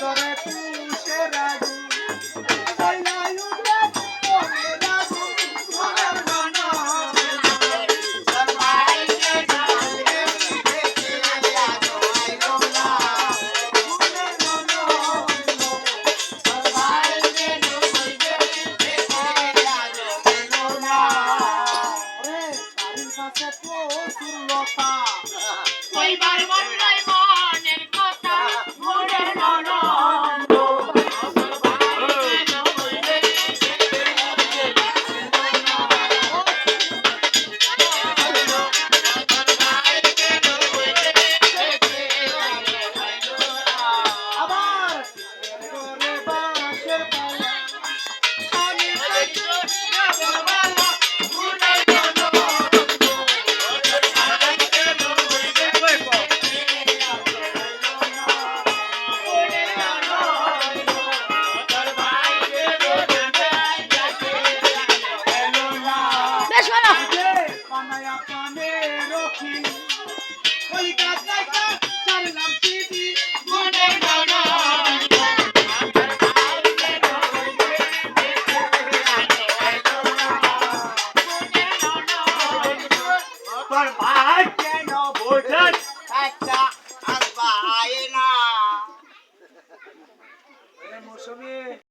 ধরে পুষের আগুন কইলাই উঠে মনের আগুন মনের ননদ সবাইকে জানে দেখে আজ আইলো না মনের ননদ সবাইকে ডুবইবে দেখে আজ এলো না ওরে বাড়ির কাছে প্রচুর লতা কইবার মন নাই মনের কথা মনের ননদ আবার করে বাঁশের পালা স্বামী বেশ ভালো পানায়া পানে রকি কলিকাতায় চাললাম টিভি মনের ননদ তোর ভাই কেন বোঝেন একটা আসবা আয় না মৌসুমী